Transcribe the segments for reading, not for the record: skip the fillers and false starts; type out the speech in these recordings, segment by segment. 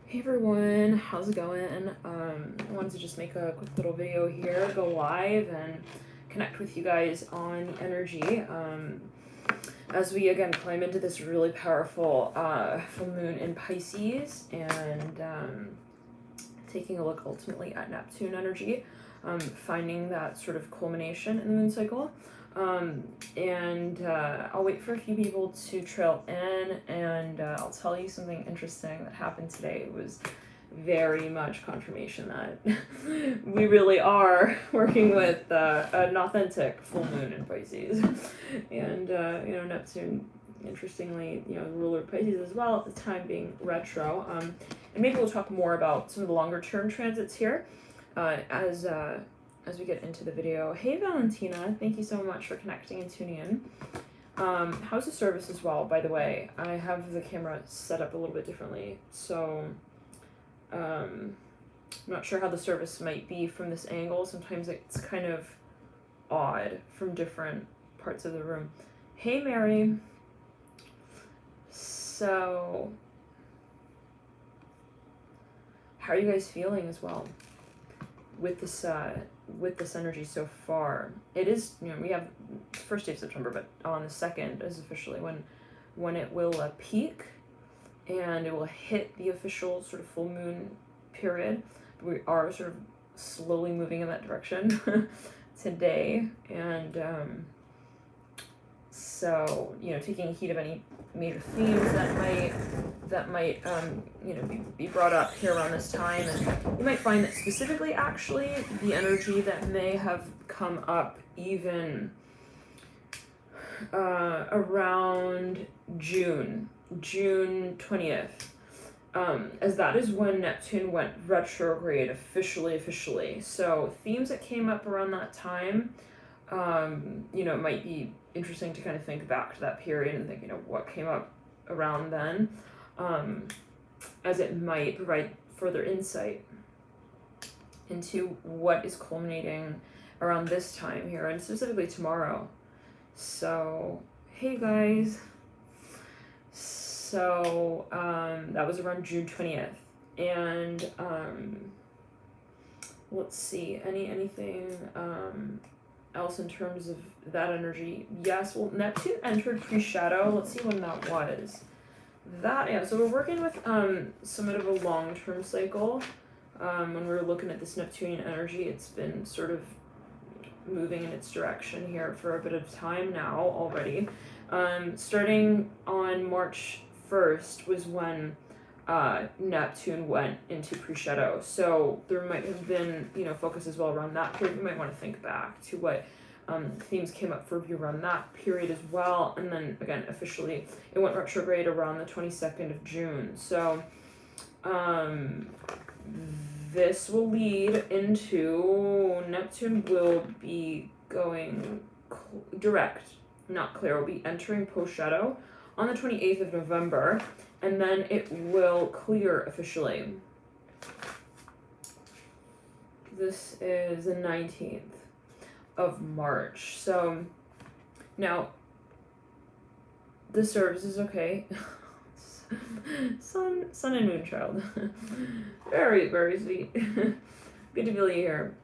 Hey everyone, how's it going? I wanted to just make a quick little video here, go live and connect with you guys on energy. As we again climb into this really powerful full moon in Pisces and taking a look ultimately at Neptune energy, finding that sort of culmination in the moon cycle. I'll wait for a few people to trail in, and I'll tell you something interesting that happened today. It was very much confirmation that we really are working with an authentic full moon in Pisces. And, Neptune, interestingly, the ruler of Pisces as well, at the time being retro. And maybe we'll talk more about some of the longer term transits here as we get into the video. Hey Valentina, thank you so much for connecting and tuning in. How's the service as well, by the way? I have the camera set up a little bit differently, so I'm not sure how the service might be from this angle. Sometimes it's kind of odd from different parts of the room. Hey Mary. So how are you guys feeling as well with this energy so far? It is, we have first day of September, but on the 2nd is officially when it will peak, and it will hit the official sort of full moon period. We are sort of slowly moving in that direction today, and so taking heed of any major themes that might be brought up here around this time. And you might find that specifically, actually, the energy that may have come up even around June 20th, as that is when Neptune went retrograde officially. So themes that came up around that time, it might be interesting to kind of think back to that period and think, what came up around then, as it might provide further insight into what is culminating around this time here, and specifically tomorrow. So, hey guys. So, that was around June 20th. And, let's see, anything, else in terms of that energy? Yes, well, Neptune entered pre-shadow. Let's see when that was. So we're working with somewhat of a long-term cycle. When we're looking at this Neptunian energy, it's been sort of moving in its direction here for a bit of time now already. Starting on March 1st was when Neptune went into pre-shadow. So there might have been, focus as well around that period. You might want to think back to what themes came up for you around that period as well. And then again, officially, it went retrograde around the 22nd of June. So this will lead into Neptune will be going direct, not clear, will be entering post-shadow on the 28th of November, and then it will clear officially. This is the 19th of March. So now the service is okay. Sun and moon child. Very, very sweet. Good to feel you here.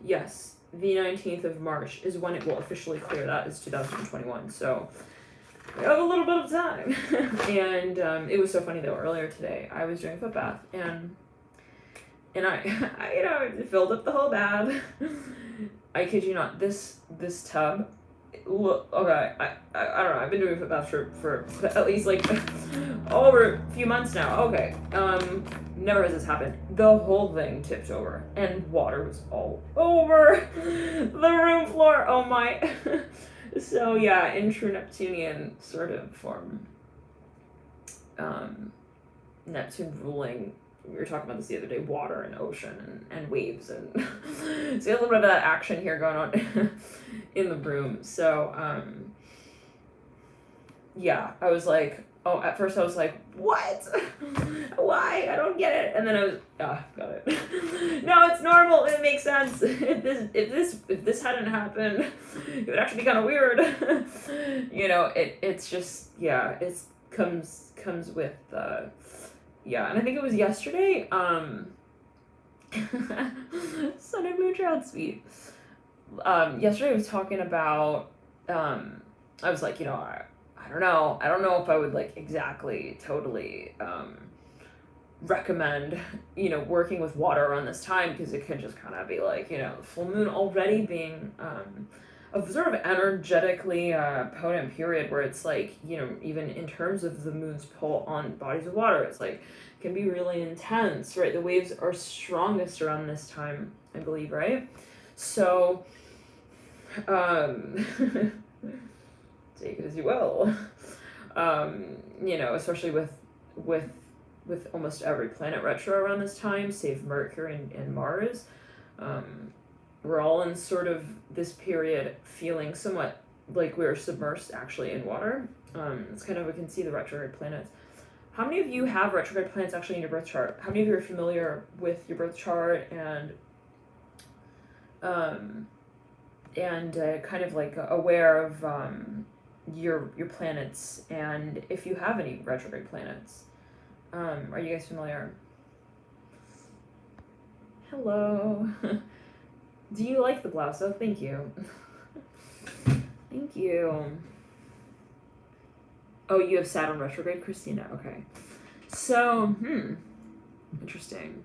Yes, the 19th of March is when it will officially clear. That is 2021. So we have a little bit of time. And it was so funny though, earlier today I was doing a foot bath, and I filled up the whole bath. I kid you not, this tub, look, okay, I don't know, I've been doing foot baths for at least like over a few months now. Okay, never has this happened. The whole thing tipped over and water was all over the room floor. Oh my. So yeah, in true Neptunian sort of form, Neptune ruling, we were talking about this the other day, water and ocean and waves, and so a little bit of that action here going on in the room. So yeah, I was like, at first I was like, what? Why? I don't get it. And then I was, got it. No, it's normal. It makes sense. If this hadn't happened, it would actually be kind of weird. It's just, yeah, it comes with Yeah, and I think it was yesterday, Sun and Moon Child Speed. Yesterday I was talking about, I was like, I don't know. I don't know if I would like exactly totally recommend, working with water around this time, because it could just kind of be like, the full moon already being a sort of energetically potent period where it's like, even in terms of the moon's pull on bodies of water, it's like, can be really intense, right? The waves are strongest around this time, I believe, right? So, take it as you will. Especially with almost every planet retro around this time, save Mercury and Mars. We're all in sort of this period feeling somewhat like we're submersed actually in water. It's kind of, we can see the retrograde planets. How many of you have retrograde planets actually in your birth chart? How many of you are familiar with your birth chart and kind of like aware of your planets, and if you have any retrograde planets? Are you guys familiar? Hello. Do you like the blouse? Oh, thank you. Thank you. Oh, you have Saturn retrograde, Christina. Okay. So, interesting.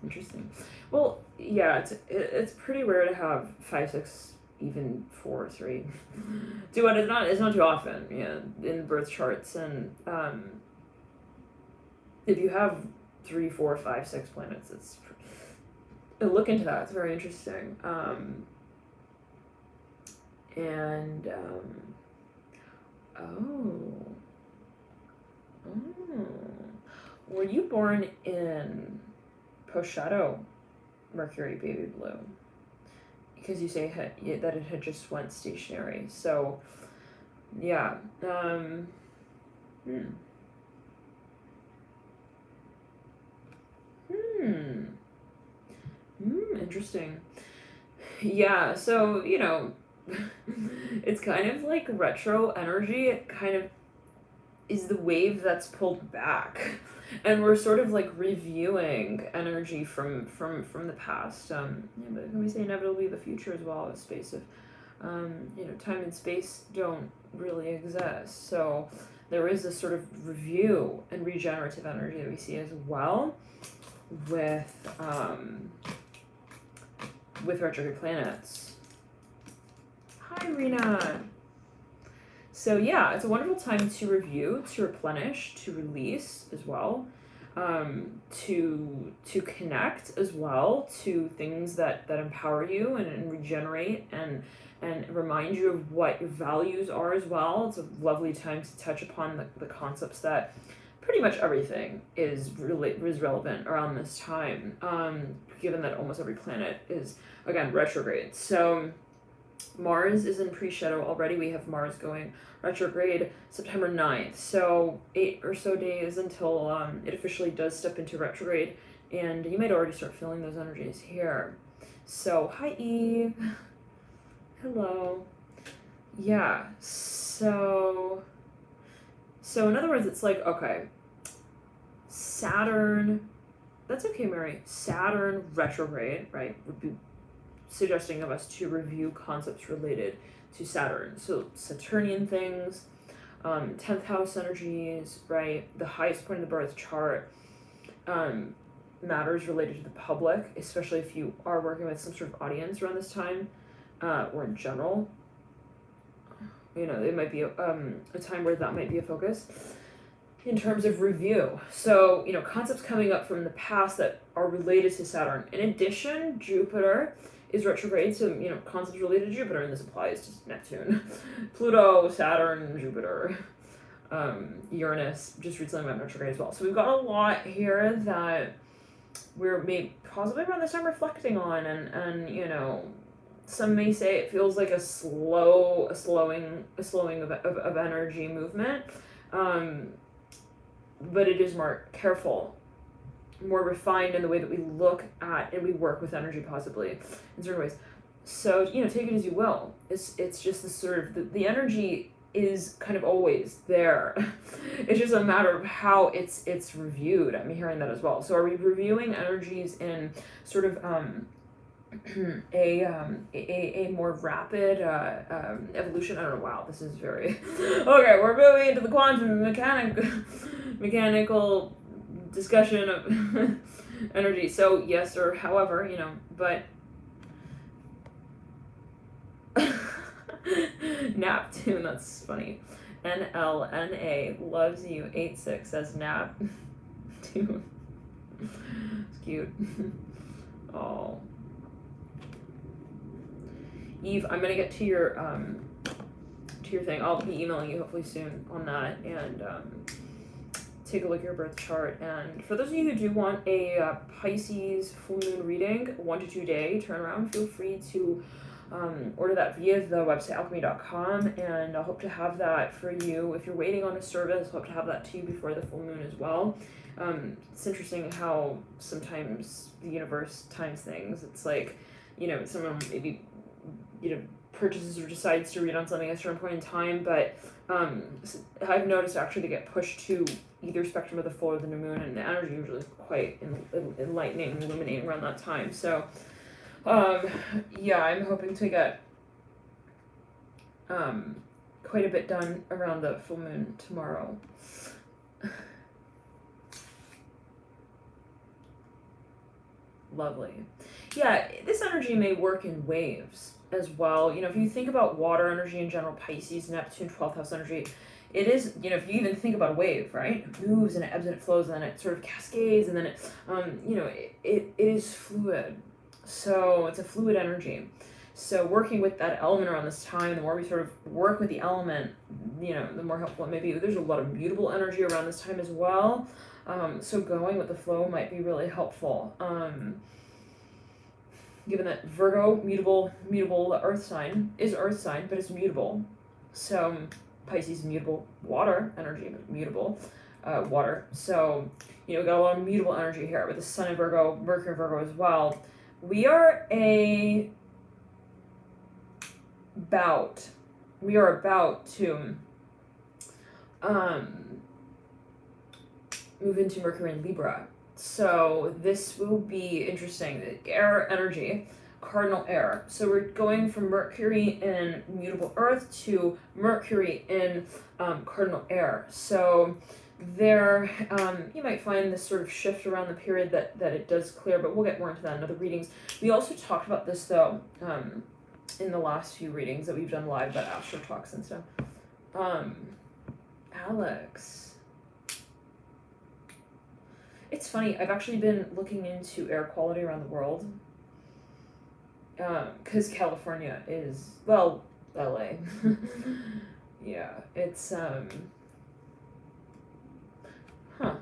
Interesting. Well, yeah, it's pretty rare to have 5, 6, even 4, 3. Do it. It's not too often. In birth charts, and if you have 3, 4, 5, 6 planets, it's look into that. It's very interesting. Were you born in post shadow Mercury baby blue? Because you say that it had just went stationary. So, yeah. Interesting. Yeah, so, it's kind of like retro energy. It kind of is the wave that's pulled back. And we're sort of like reviewing energy from the past. But can we say inevitably the future as well, as space of, time and space don't really exist. So there is this sort of review and regenerative energy that we see as well with retrograde planets. Hi, Rena. So yeah, it's a wonderful time to review, to replenish, to release as well, to connect as well to things that empower you and regenerate and remind you of what your values are as well. It's a lovely time to touch upon the concepts that pretty much everything is relevant around this time, given that almost every planet is, again, retrograde. So Mars is in pre-shadow already. We have Mars going retrograde September 9th. So 8 or so days until it officially does step into retrograde. And you might already start feeling those energies here. So, hi Eve. Hello. Yeah, so in other words, it's like, okay, Saturn, that's okay, Mary. Saturn retrograde, right, would be suggesting of us to review concepts related to Saturn. So Saturnian things, 10th house energies, right? The highest point of the birth chart, matters related to the public, especially if you are working with some sort of audience around this time, or in general. It might be a time where that might be a focus in terms of review. So, concepts coming up from the past that are related to Saturn. In addition, Jupiter is retrograde, so, concepts related to Jupiter, and this applies to Neptune, Pluto, Saturn, Jupiter, Uranus, just recently went retrograde as well. So we've got a lot here that we're possibly around this time reflecting on, and some may say it feels like a slowing of energy movement, but it is more careful, more refined in the way that we look at and we work with energy possibly in certain ways. So take it as you will. It's just this sort of the energy is kind of always there. It's just a matter of how it's reviewed. I'm hearing that as well. So are we reviewing energies in sort of a more rapid evolution? I don't know. Wow, this is very okay. We're moving into the quantum mechanical discussion of energy. So yes, or however, you know, but Naptune, that's funny. NLNA loves you. 86 says Nap. Dude. It's cute. Oh. Eve, I'm gonna get to your thing. I'll be emailing you hopefully soon on that, and take a look at your birth chart. And for those of you who do want a Pisces full moon reading, 1 to 2 day turnaround, feel free to order that via the website alchemy.com, and I hope to have that for you. If you're waiting on a service, hope to have that to you before the full moon as well. It's interesting how sometimes the universe times things. It's like, you know, someone maybe, you know, purchases or decides to read on something at a certain point in time, but I've noticed actually they get pushed to either spectrum of the full or the new moon, and the energy usually is quite enlightening and illuminating around that time. So yeah, I'm hoping to get quite a bit done around the full moon tomorrow. Lovely. Yeah, this energy may work in waves as well. You know, if you think about water energy in general, Pisces, Neptune, 12th house energy, it is, you know, if you even think about a wave, right? It moves and it ebbs and it flows, and then it sort of cascades, and then it, you know, it is fluid. So it's a fluid energy. So working with that element around this time, the more we sort of work with the element, you know, the more helpful it may be. There's a lot of mutable energy around this time as well. So going with the flow might be really helpful. Given that Virgo, mutable earth sign, is earth sign, but it's mutable. So Pisces, mutable water energy, but mutable water. So, you know, we got a lot of mutable energy here with the sun in Virgo, Mercury in Virgo as well. We are about to move into Mercury in Libra. So this will be interesting. Air energy, cardinal air. So we're going from Mercury in mutable earth to Mercury in cardinal air. So there, you might find this sort of shift around the period that it does clear, but we'll get more into that in other readings. We also talked about this though, in the last few readings that we've done live about Astro talks and stuff. Alex. It's funny, I've actually been looking into air quality around the world. Because California is, well, LA. Yeah, it's,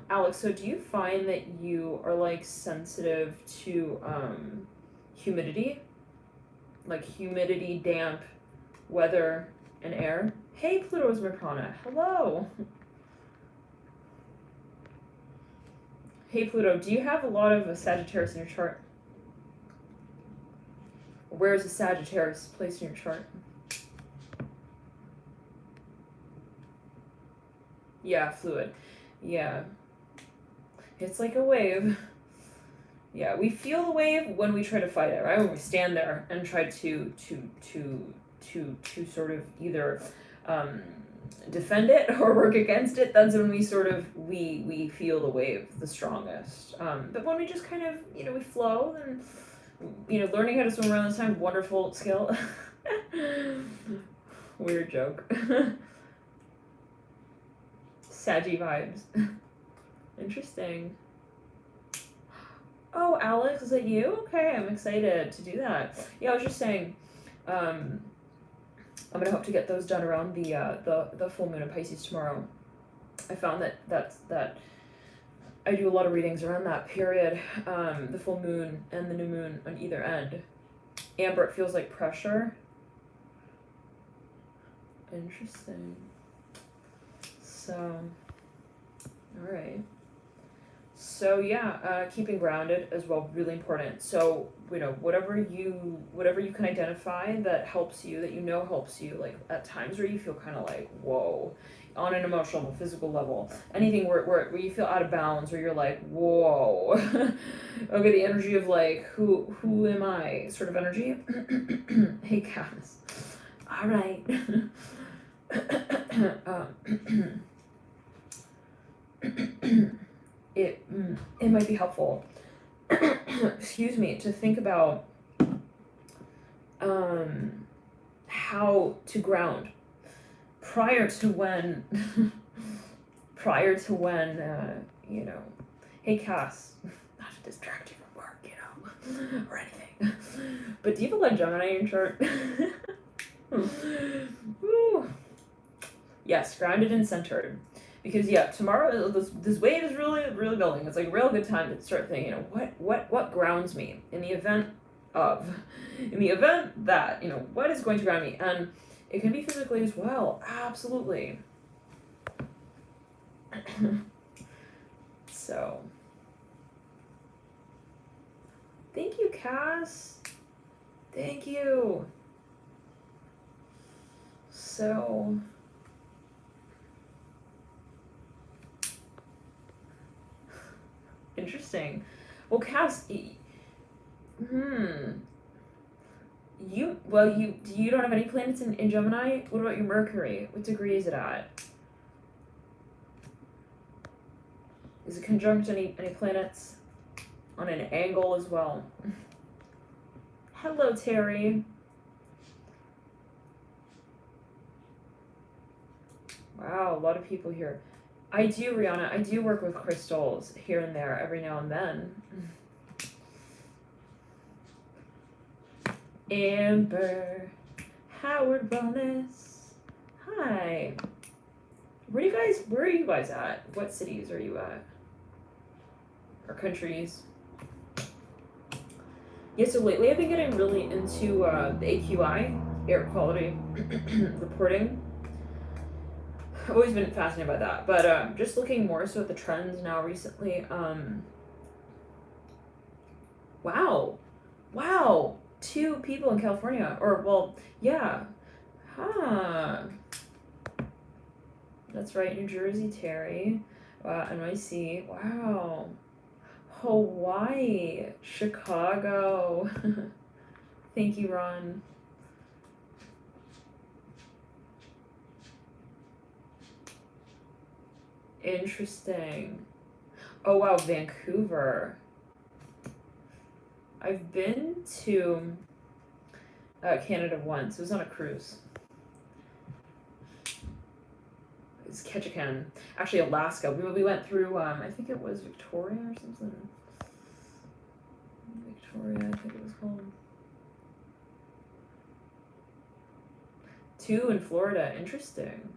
Alex, so do you find that you are, like, sensitive to, humidity? Like humidity, damp, weather, and air? Hey, Pluto's Mercana. Hello! Hey, Pluto, do you have a lot of Sagittarius in your chart? Where's the Sagittarius placed in your chart? Yeah, fluid. Yeah. It's like a wave. Yeah, we feel the wave when we try to fight it, right? When we stand there and try to sort of either defend it or work against it. That's when we sort of we feel the wave the strongest. But when we just kind of, you know, we flow, then, you know, learning how to swim around this time, wonderful skill. Weird joke. Saggy vibes. Interesting. Oh, Alex, is that you? Okay, I'm excited to do that. Yeah, I was just saying, I'm gonna hope to get those done around the full moon in Pisces tomorrow. I found that I do a lot of readings around that period, the full moon and the new moon on either end. Amber, it feels like pressure. Interesting. So, all right. So yeah, keeping grounded as well, really important. So, you know, whatever you can identify that helps you, that you know helps you, like at times where you feel kind of like, whoa, on an emotional, physical level, anything where you feel out of bounds, where you're like, whoa, okay, the energy of like, who am I, sort of energy. Hey, Cass. All right. It might be helpful, excuse me, to think about how to ground prior to when you know, hey Cass, not to distract you from work, you know, or anything, but do you have a lot of Gemini in your chart? Woo. Yes, grounded and centered. Because yeah, tomorrow this wave is really building. It's like a real good time to start thinking, you know, what grounds me in the event that, you know, what is going to ground me? And it can be physically as well. Absolutely. So thank you, Cass. Thank you. So interesting. Well, Cass, you don't have any planets in Gemini? What about your Mercury? What degree is it at? Is it conjunct any planets on an angle as well? Hello, Terry. Wow, a lot of people here. I do, Rihanna. I do work with crystals here and there every now and then. Amber, Howard Wellness. Hi. Where are you guys at? What cities are you at? Or countries? Yeah, so lately I've been getting really into the AQI, air quality reporting. I've always been fascinated by that, but just looking more so at the trends now recently. Wow, 2 people in California, or well, yeah, huh? That's right, New Jersey, Terry, NYC, wow, Hawaii, Chicago. Thank you, Ron. Interesting. Oh wow, Vancouver. I've been to Canada once. It was on a cruise. It's Ketchikan. Actually, Alaska. We went through, I think it was Victoria or something. Victoria, I think it was called. 2 in Florida. Interesting.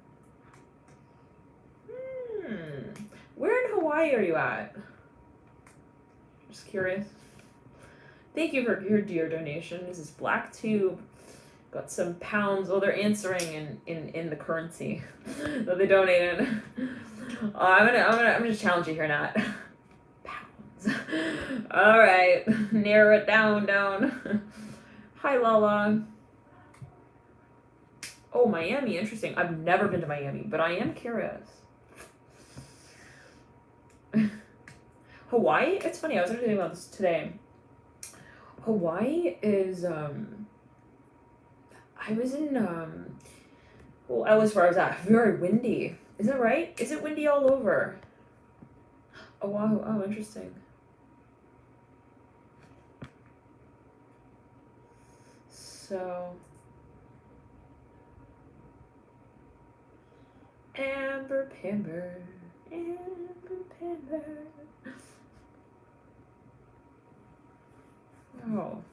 Where in Hawaii are you at? Just curious. Thank you for your dear donation. This is Black Tube. Got some pounds. Oh, they're answering in the currency that they donated. I'm gonna just challenge you here, Nat. Pounds. All right, narrow it down. Hi, Lala. Oh, Miami. Interesting. I've never been to Miami, but I am curious. Hawaii? It's funny, I was actually thinking about this today. Hawaii is, I was in, well, at least where I was at, very windy. Is that right? Is it windy all over? Oahu, oh, interesting. So, Amber Pimber. Oh.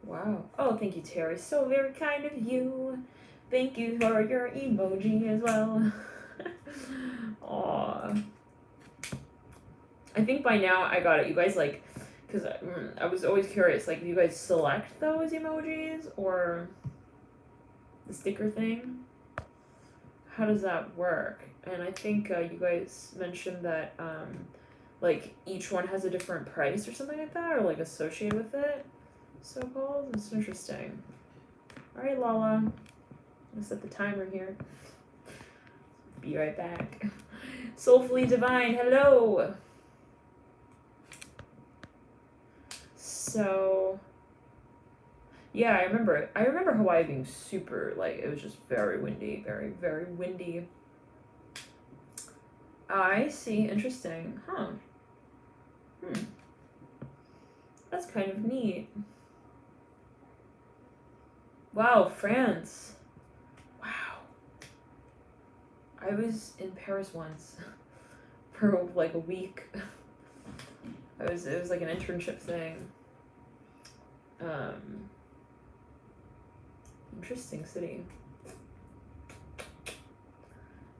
Wow. Oh, thank you, Terry. So very kind of you. Thank you for your emoji as well. Aw. I think by now I got it. You guys like, because I was always curious, like, do you guys select those emojis or the sticker thing? how does that work? And I think you guys mentioned that like each one has a different price or something like that, or like associated with it, so called. It's interesting. All right, Lala, I'm gonna set the timer here. Be right back. Soulfully Divine, hello. So yeah, I remember Hawaii being super, like, it was just very windy, very, very windy. I see, interesting. Huh. That's kind of neat. Wow, France. Wow. I was in Paris once for like a week. It was like an internship thing. Interesting city.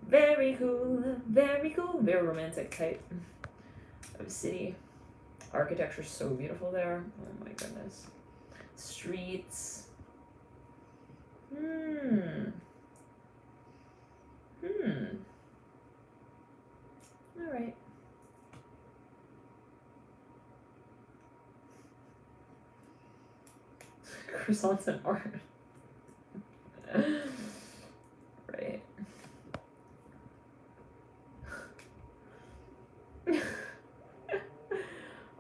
Very cool, very cool, very romantic type of city. Architecture's so beautiful there. Oh my goodness. Streets. Alright. Croissants and art. Right.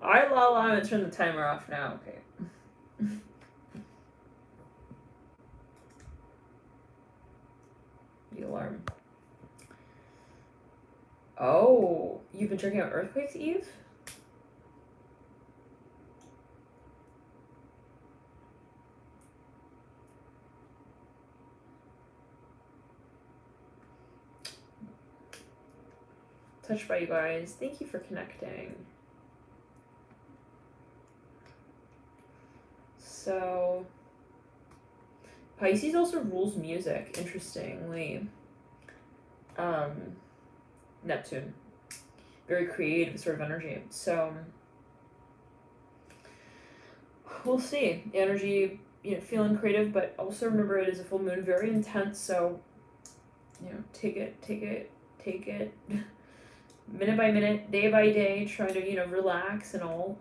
Alright, Lala, I'm gonna turn the timer off now. Okay. The alarm. Oh, you've been checking out earthquakes, Eve? Touched by you guys. Thank you for connecting. So, Pisces also rules music, interestingly. Neptune. Very creative sort of energy. So, we'll see. Energy, feeling creative, but also remember it is a full moon, very intense, so, take it minute by minute, day by day, try to, relax and all.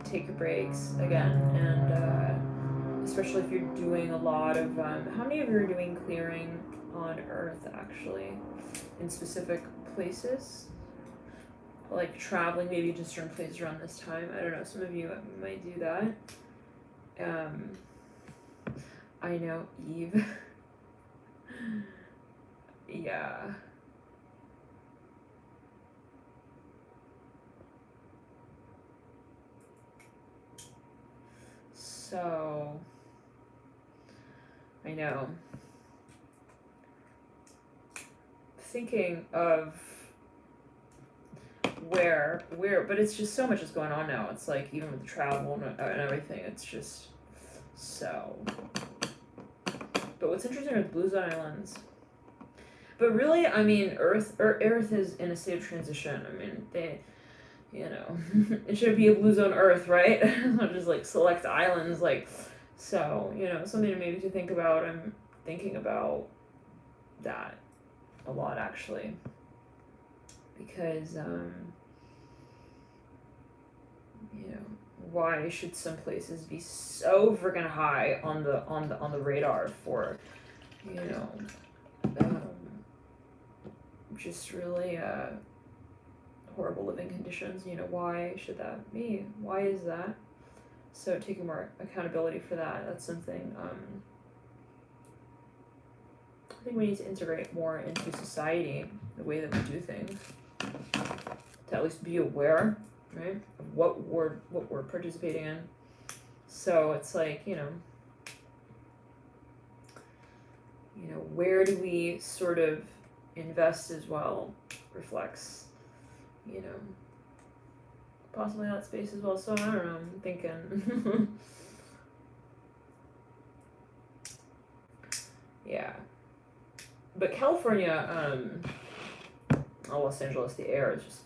Take your breaks again, and especially if you're doing a lot of, how many of you are doing clearing on Earth, actually, in specific places? Like traveling maybe to certain places around this time. I don't know, some of you might do that. I know, Eve. Yeah. So, I know. Thinking of where, but it's just so much is going on now. It's like, even with the travel and everything, it's just so. But what's interesting are the Blue Zone Islands. But really, I mean, Earth is in a state of transition. I mean, they, it should be a blue zone Earth, right? Not just like select islands, like, so, something maybe to think about. I'm thinking about that a lot, actually, because, why should some places be so freaking high on the radar for, just really horrible living conditions? Why should that be? Why is that? So taking more accountability for that, that's something I think we need to integrate more into society, the way that we do things, to at least be aware, right, of what we're participating in. So it's like, where do we sort of invest as well reflects, possibly that space as well. So I don't know, I'm thinking. Yeah. But California, Los Angeles, the air is just,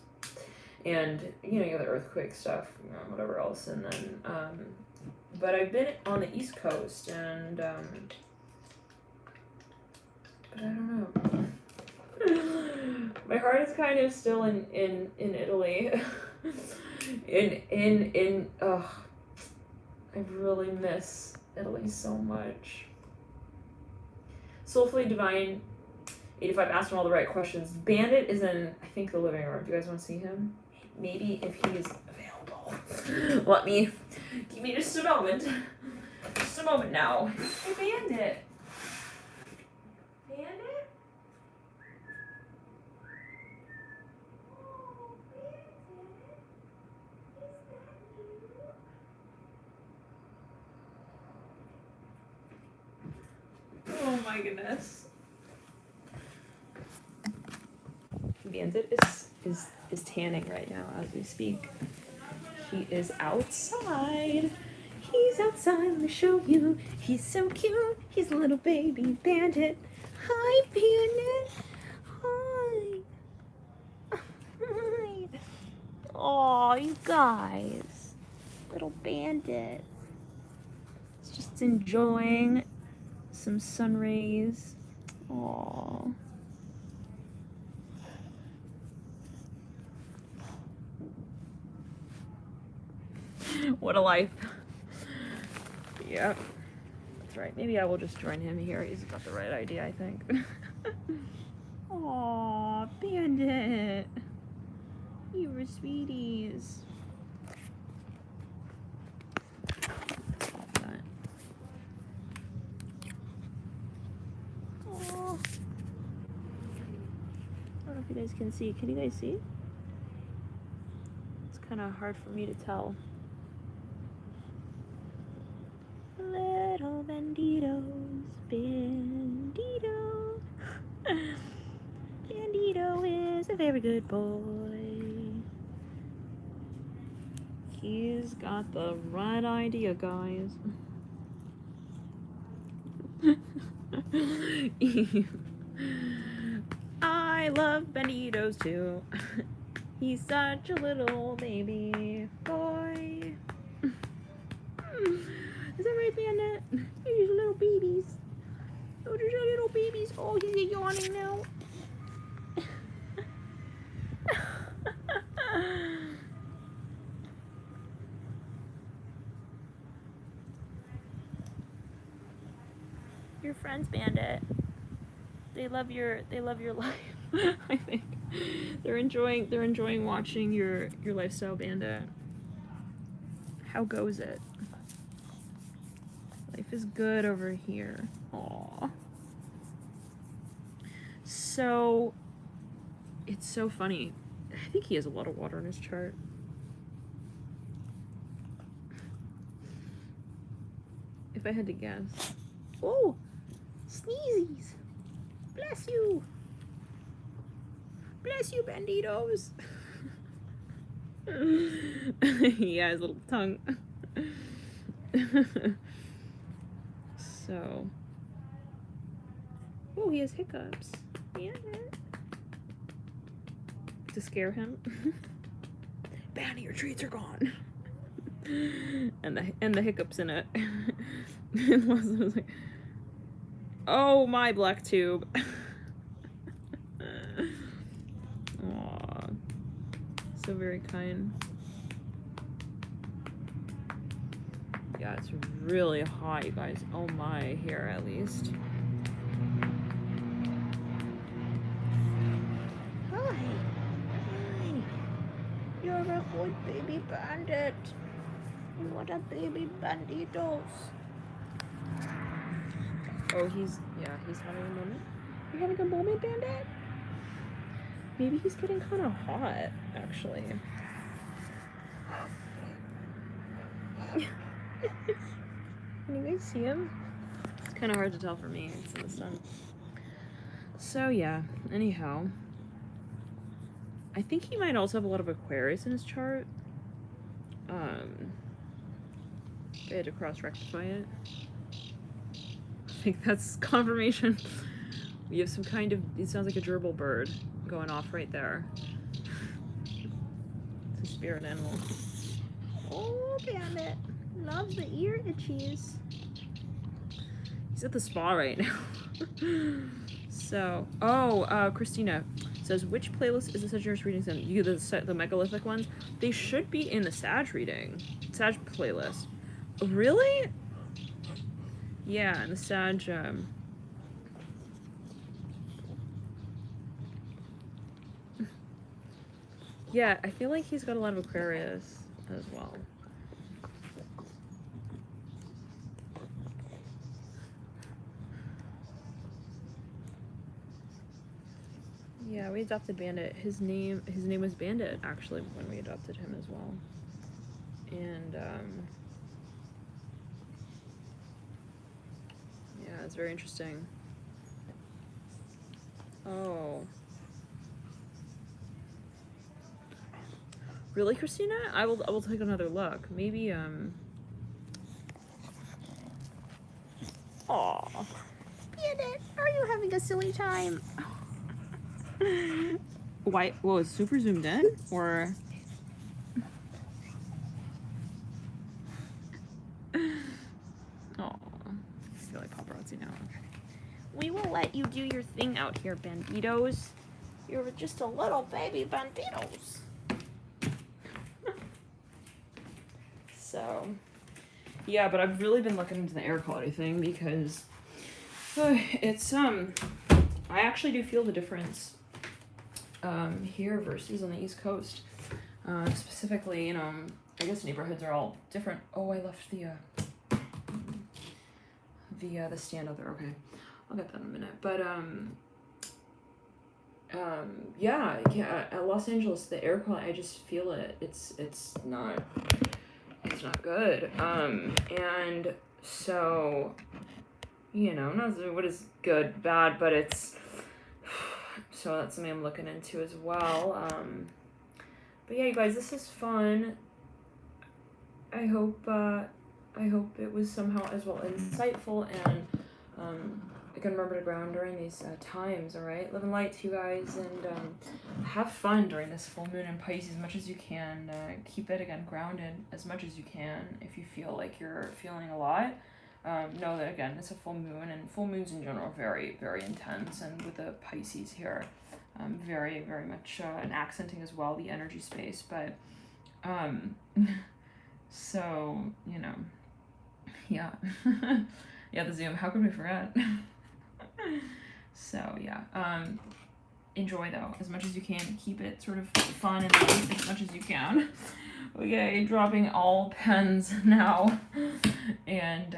and you know, you got the earthquake stuff, you know, whatever else, and then but I've been on the East Coast, and but I don't know. My heart is kind of still in Italy. I really miss Italy so much. Soulfully Divine 85 asked him all the right questions. Bandit is in, I think, the living room. Do you guys want to see him? Maybe if he's available. Give me just a moment. Just a moment now. Hey, Bandit. Bandit? Oh, Bandit. Is that you? Oh my goodness. Bandit is tanning right now as we speak. He is outside. He's outside. Let me show you. He's so cute. He's a little baby bandit. Hi, Bandit. Hi. Hi. Aw, you guys. Little bandit. He's just enjoying some sun rays. Aw. What a life. Yep. That's right. Maybe I will just join him here. He's got the right idea, I think. Aw, Bandit. You were sweeties. Aw. I don't know if you guys can see. Can you guys see? It's kind of hard for me to tell. Little banditos, Bandito. Bandito is a very good boy. He's got the right idea, guys. I love banditos too. He's such a little baby boy. Is that right, Bandit? These little babies. Oh, there's little babies. Oh, he's yawning now. Your friends, Bandit. They love your life. I think they're enjoying watching your lifestyle, Bandit. How goes it? Life is good over here. Aww. So, it's so funny. I think he has a lot of water in his chart. If I had to guess. Oh! Sneezies! Bless you! Bless you, banditos! Yeah, his little tongue. So, oh, he has hiccups. Yeah. To scare him. Bounty, your treats are gone. and the hiccups in it. And Leslie was like, oh my black tube. Aw, so very kind. Yeah, it's really hot, you guys. Oh my, here at least. Hi. Hi. You're a good baby bandit. What a baby banditos. Oh, he's having a moment. You're having a moment, Bandit? Maybe he's getting kind of hot, actually. Can you guys see him? It's kind of hard to tell for me. It's in the sun. So yeah, anyhow. I think he might also have a lot of Aquarius in his chart. They had to cross-rectify it. I think that's confirmation. We have some kind of, it sounds like a gerbil bird going off right there. spirit animal. Oh, Bandit loves the ear itchies. He's at the spa right now. So, Christina says, which playlist is the Sagittarius readings in? You the megalithic ones? They should be in the Sag reading. Sag playlist. Really? Yeah, in the Sag, yeah, I feel like he's got a lot of Aquarius as well. Yeah, we adopted Bandit. His name was Bandit, actually, when we adopted him as well. And, yeah, it's very interesting. Oh. Really, Christina? I will take another look. Maybe, Aw. Bandit, are you having a silly time? Why? Whoa, it's super zoomed in? Or... Oh, I feel like paparazzi now. We will let you do your thing out here, banditos. You're just a little baby banditos. So, yeah, but I've really been looking into the air quality thing because it's, I actually do feel the difference here versus on the East Coast. Specifically, you know, I guess neighborhoods are all different. Oh, I left the stand out there. Okay, I'll get that in a minute. But yeah, at Los Angeles, the air quality, I just feel it. It's not good. And so, you know, not what is good, bad, but it's, so that's something I'm looking into as well. But yeah, you guys, this is fun. I hope it was somehow as well insightful, and I can remember to ground during these times. All right, live in light to you guys, and have fun during this full moon in Pisces as much as you can. Keep it, again, grounded as much as you can. If you feel like you're feeling a lot, know that, again, it's a full moon, and full moons in general are very, very intense, and with the Pisces here, very, very much an accenting as well the energy space. But so, you know, yeah. Yeah, the Zoom, how could we forget? So yeah, enjoy though as much as you can. Keep it sort of fun and light as much as you can. Okay, dropping all pens now. And